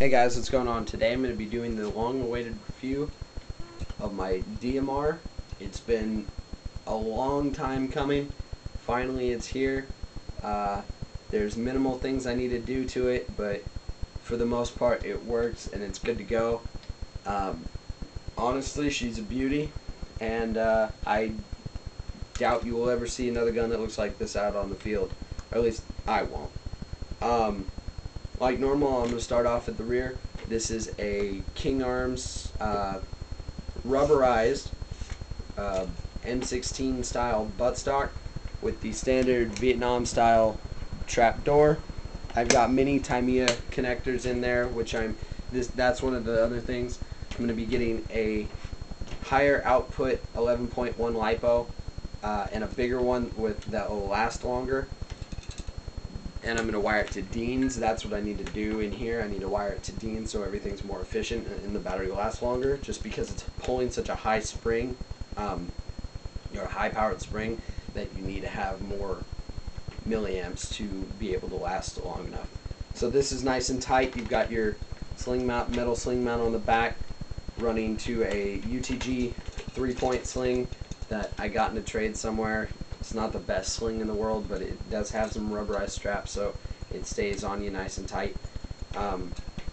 Hey guys, what's going on? Today I'm going to be doing the long-awaited review of my DMR. It's been a long time coming. Finally it's here. There's minimal things I need to do to it, but for the most part it works and it's good to go. Honestly, she's a beauty, and I doubt you will ever see another gun that looks like this out on the field. Or at least I won't. Like normal, I'm going to start off at the rear. This is a King Arms rubberized M16 style buttstock with the standard Vietnam style trap door. I've got mini Tamiya connectors in there, which that's one of the other things. I'm going to be getting a higher output 11.1 LiPo and a bigger one that will last longer. And I'm going to wire it to Dean's. That's what I need to do in here. I need to wire it to Dean's so everything's more efficient and the battery lasts longer, just because it's pulling such a high spring, a high-powered spring, that you need to have more milliamps to be able to last long enough. So this is nice and tight. You've got your sling mount, metal sling mount on the back, running to a UTG 3-point sling that I got in a trade somewhere. It's not the best sling in the world, but it does have some rubberized straps, so it stays on you nice and tight.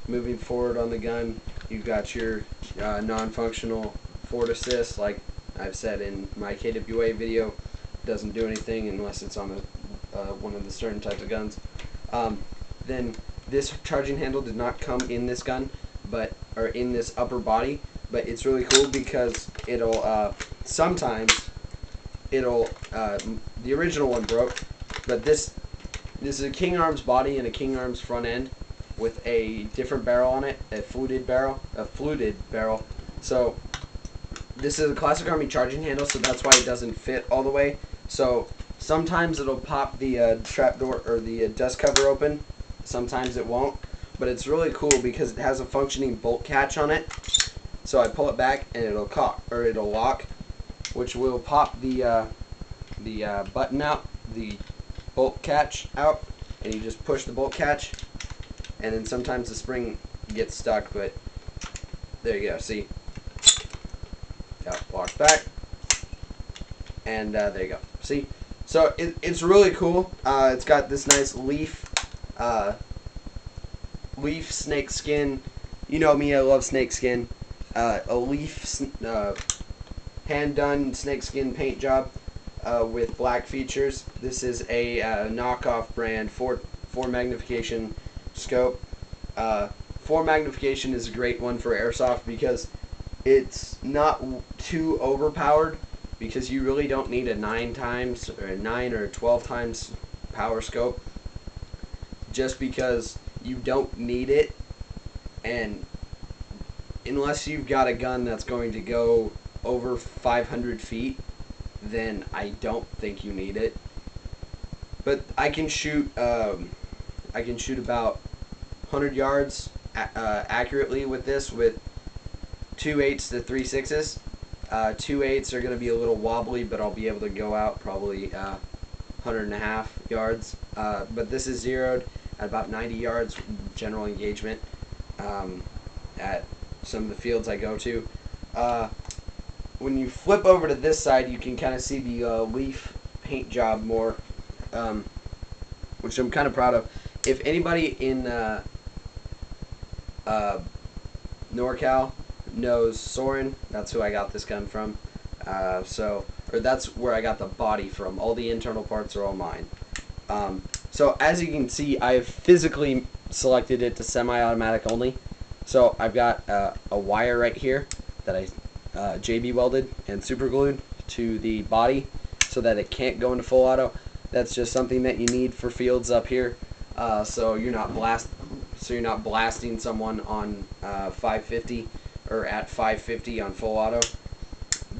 Moving forward on the gun, you've got your non-functional forward assist. Like I've said in my KWA video, doesn't do anything unless it's on one of the certain types of guns. Then this charging handle did not come in this gun, or in this upper body, but it's really cool because it'll sometimes the original one broke, but this is a King Arms body and a King Arms front end with a different barrel on it, a fluted barrel. So this is a Classic Army charging handle, so that's why it doesn't fit all the way. So sometimes it'll pop the trap door or the dust cover open, sometimes it won't, but it's really cool because it has a functioning bolt catch on it. So I pull it back and it'll lock, which will pop the button out, the bolt catch out, and you just push the bolt catch, and then sometimes the spring gets stuck, but there you go, see? Locks back, and there you go, see? So it's really cool. It's got this nice leaf snake skin. You know me, I love snake skin. A leaf hand-done snakeskin paint job with black features. This is a knockoff brand 4 magnification scope. 4 magnification is a great one for airsoft because it's not too overpowered, because you really don't need a 9 or 12 times power scope, just because you don't need it, and unless you've got a gun that's going to go over 500 feet, then I don't think you need it. But I can shoot about 100 yards accurately with this, with 2.8s to 3.6s. 2.8s are going to be a little wobbly, but I'll be able to go out probably 100.5 yards. But this is zeroed at about 90 yards general engagement at some of the fields I go to. When you flip over to this side, you can kind of see the leaf paint job more, which I'm kind of proud of. If anybody in NorCal knows Soren, that's who I got this gun from. Or that's where I got the body from. All the internal parts are all mine. So as you can see, I've physically selected it to semi-automatic only. So I've got a wire right here that I JB welded and super glued to the body so that it can't go into full auto. That's just something that you need for fields up here, so you're not blasting someone on 550 or at 550 on full auto.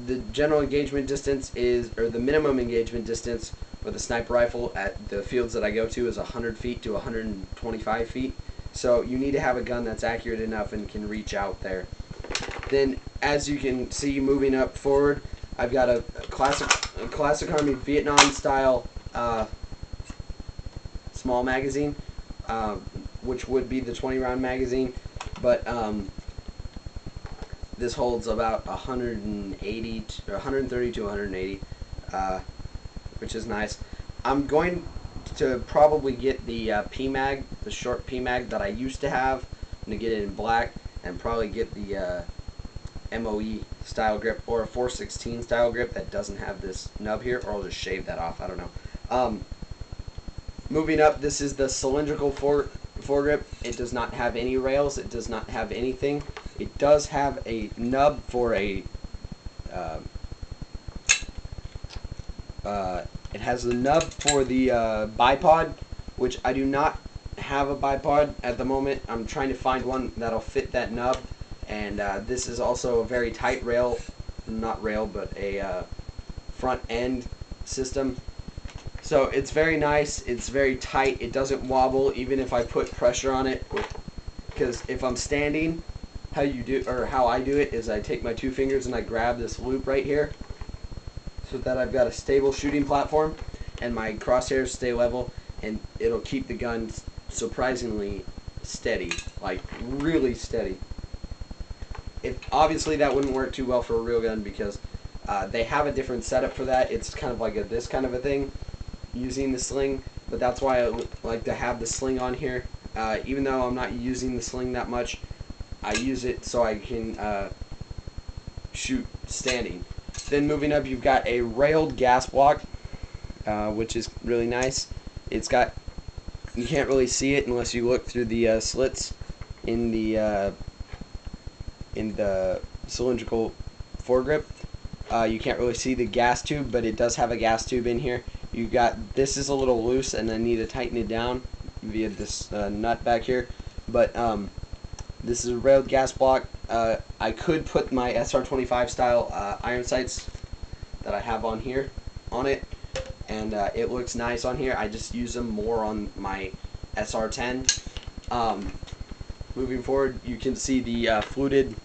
The general engagement distance the minimum engagement distance with a sniper rifle at the fields that I go to is 100 feet to 125 feet. So you need to have a gun that's accurate enough and can reach out there. Then, as you can see, moving up forward, I've got a classic Army Vietnam style small magazine, which would be the 20-round magazine. but this holds about 180 or 130 to 180, which is nice. I'm going to probably get the PMag, the short PMag that I used to have. I'm going to get it in black and probably get the MOE style grip or a 416 style grip that doesn't have this nub here, or I'll just shave that off. I don't know. Moving up, this is the cylindrical foregrip. It does not have any rails. It does not have anything. It does have a nub for a it has the nub for the bipod, which I do not have a bipod at the moment. I'm trying to find one that'll fit that nub, and this is also a very tight rail, not rail, but a front end system. So it's very nice, it's very tight, it doesn't wobble even if I put pressure on it, because if I'm standing, how I do it is I take my 2 fingers and I grab this loop right here so that I've got a stable shooting platform and my crosshairs stay level, and it'll keep the gun surprisingly steady, like really steady. Obviously that wouldn't work too well for a real gun because they have a different setup for that. It's kind of like this kind of a thing using the sling, but that's why I like to have the sling on here. Even though I'm not using the sling that much, I use it so I can shoot standing. Then moving up, you've got a railed gas block, which is really nice. It's got, you can't really see it unless you look through the slits in the cylindrical foregrip. You can't really see the gas tube, but it does have a gas tube in here. You got, this is a little loose and I need to tighten it down via this nut back here, but this is a railed gas block. I could put my SR25 style iron sights that I have on here on it, and it looks nice on here. I just use them more on my SR10. Moving forward, you can see the fluted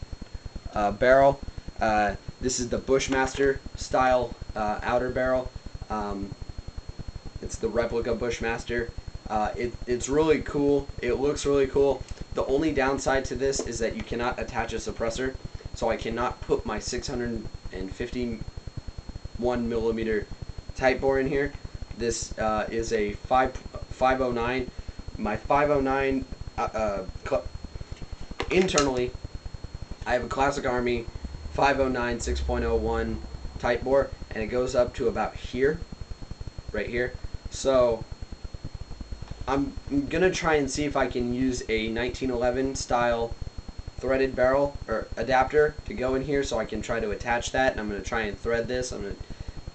barrel. This is the Bushmaster style outer barrel. It's the replica Bushmaster. It's really cool. It looks really cool. The only downside to this is that you cannot attach a suppressor, so I cannot put my 651mm tight bore in here. This is a 509. My 509 internally, I have a Classic Army 509 6.01 tight bore, and it goes up to about here, right here. So I'm gonna try and see if I can use a 1911 style threaded barrel or adapter to go in here, so I can try to attach that. And I'm gonna try and thread this. I'm gonna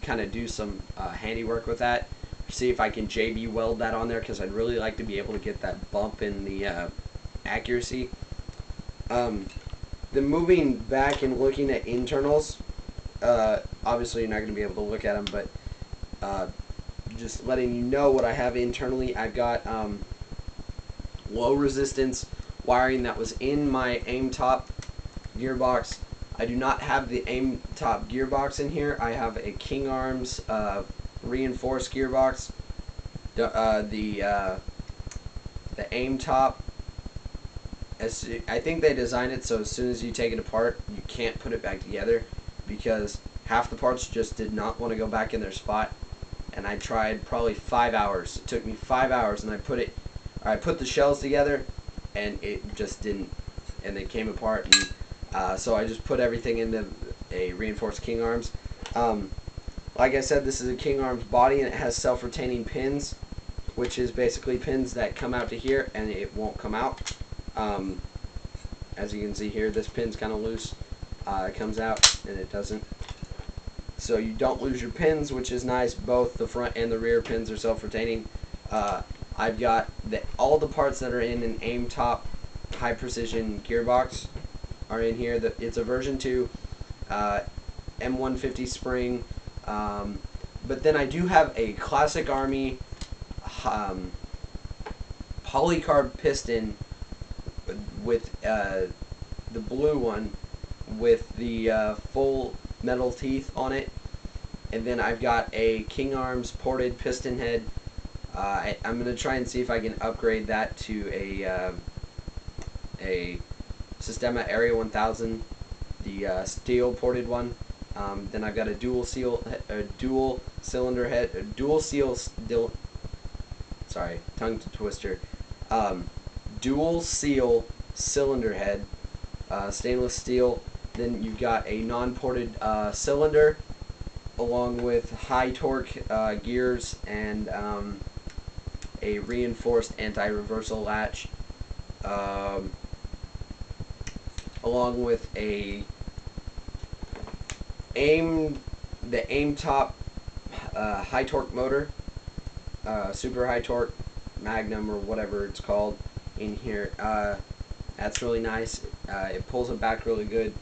kind of do some handiwork with that, see if I can JB weld that on there, because I'd really like to be able to get that bump in the accuracy. Then moving back and looking at internals, obviously you're not going to be able to look at them, but just letting you know what I have internally. I've got low resistance wiring that was in my aim top gearbox. I do not have the aim top gearbox in here. I have a King Arms reinforced gearbox. The aim top, I think they designed it so as soon as you take it apart, you can't put it back together, because half the parts just did not want to go back in their spot. And I tried probably 5 hours. It took me 5 hours, and I put the shells together, and it just didn't, and they came apart. And so I just put everything into a reinforced King Arms. Like I said, this is a King Arms body, and it has self-retaining pins, which is basically pins that come out to here, and it won't come out. As you can see here, this pin's kind of loose. It comes out, and it doesn't. So you don't lose your pins, which is nice. Both the front and the rear pins are self-retaining. I've got all the parts that are in an aim top high precision gearbox are in here. It's a version 2 M150 spring, but then I do have a Classic Army polycarb piston with the blue one with the full metal teeth on it, and then I've got a King Arms ported piston head. I'm gonna try and see if I can upgrade that to a Sistema Area 1000, the steel ported one. Then I've got a dual seal cylinder head, stainless steel. Then you've got a non-ported cylinder, along with high torque gears and a reinforced anti-reversal latch, along with the aim top high torque motor, super high torque Magnum or whatever it's called in here. That's really nice. It pulls it back really good,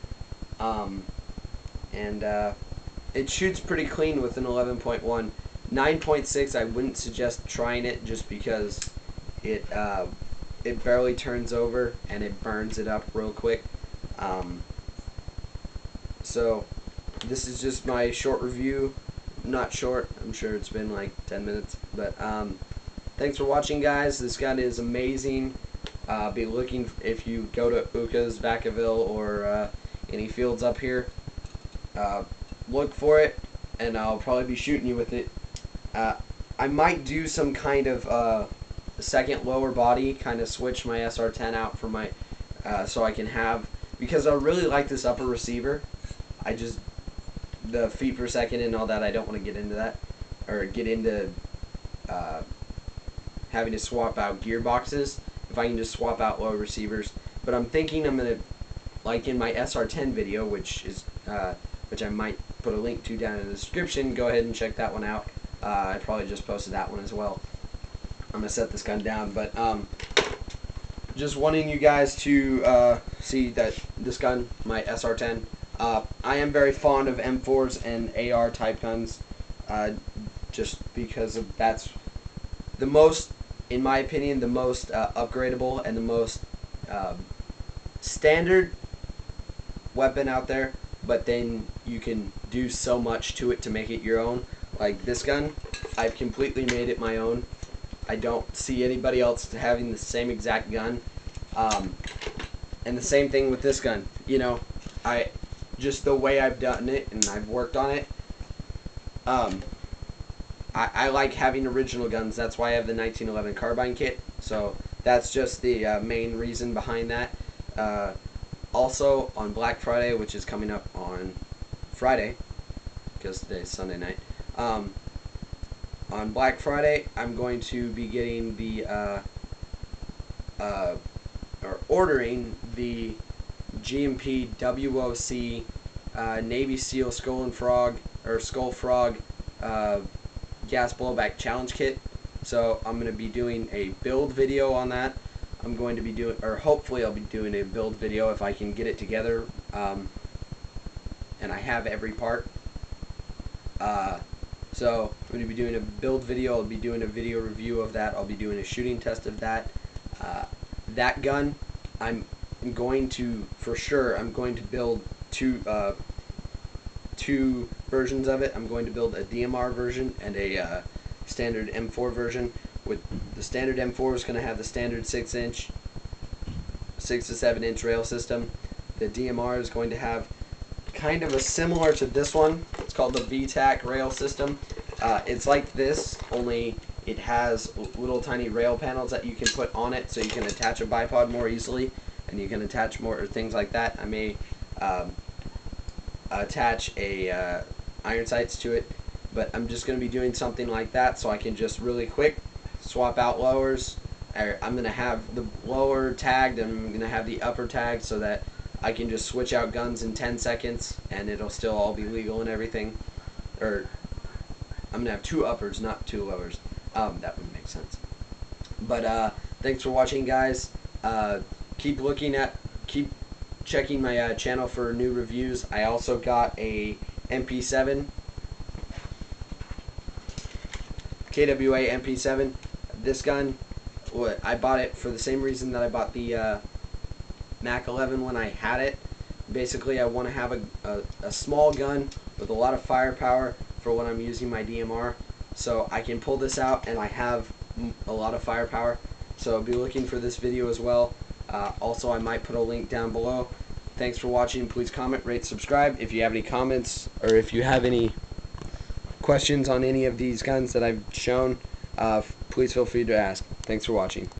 and it shoots pretty clean with an 11.1. 9.6 I wouldn't suggest trying it, just because it barely turns over and it burns it up real quick. So this is just my short review. Not short, I'm sure it's been like 10 minutes, but thanks for watching, guys. This gun is amazing. Be looking, if you go to Uka's, Vacaville, or any fields up here, look for it, and I'll probably be shooting you with it. I might do some kind of second lower body, kind of switch my SR10 out for my, so I can have, because I really like this upper receiver. The feet per second and all that, I don't want to get into that, or get into having to swap out gearboxes if I can just swap out low receivers. But I'm thinking I'm going to, like in my SR10 video, which I might put a link to down in the description, go ahead and check that one out. I probably just posted that one as well. I'm going to set this gun down, but just wanting you guys to see that this gun, my SR10, I am very fond of M4s and AR type guns, just because that's the most, in my opinion, the most upgradable and the most standard weapon out there, but then you can do so much to it to make it your own. Like this gun, I've completely made it my own. I don't see anybody else having the same exact gun, and the same thing with this gun. You know, just the way I've done it and I've worked on it, I like having original guns. That's why I have the 1911 carbine kit. So that's just the main reason behind that. Also, on Black Friday, which is coming up on Friday, because today's Sunday night, on Black Friday, I'm going to be getting the or ordering the GMP WOC Navy SEAL Skull Frog gas blowback challenge kit. So I'm going to be doing a build video on that. I'm going to be doing, or hopefully I'll be doing a build video if I can get it together, and I have every part. So I'm going to be doing a build video. I'll be doing a video review of that. I'll be doing a shooting test of that. That gun, I'm going to, for sure, I'm going to build two versions of it. I'm going to build a DMR version and a standard M4 version. With the standard M4 is going to have the standard 6 to 7 inch rail system. The DMR is going to have kind of a similar to this one. It's called the VTAC rail system. It's like this, only it has little tiny rail panels that you can put on it, so you can attach a bipod more easily, and you can attach more things like that. I may attach a iron sights to it, but I'm just going to be doing something like that, so I can just really quick swap out lowers. I'm going to have the lower tagged, and I'm going to have the upper tagged, so that I can just switch out guns in 10 seconds, and it'll still all be legal and everything. Or I'm going to have 2 uppers, not 2 lowers. That would make sense. But thanks for watching, guys. Keep checking my channel for new reviews. I also got a MP7, KWA MP7. This gun, I bought it for the same reason that I bought the Mac 11 when I had it. Basically, I want to have a small gun with a lot of firepower for when I'm using my DMR, so I can pull this out and I have a lot of firepower. So be looking for this video as well. Also, I might put a link down below. Thanks for watching. Please comment, rate, subscribe. If you have any comments or if you have any questions on any of these guns that I've shown, please feel free to ask. Thanks for watching.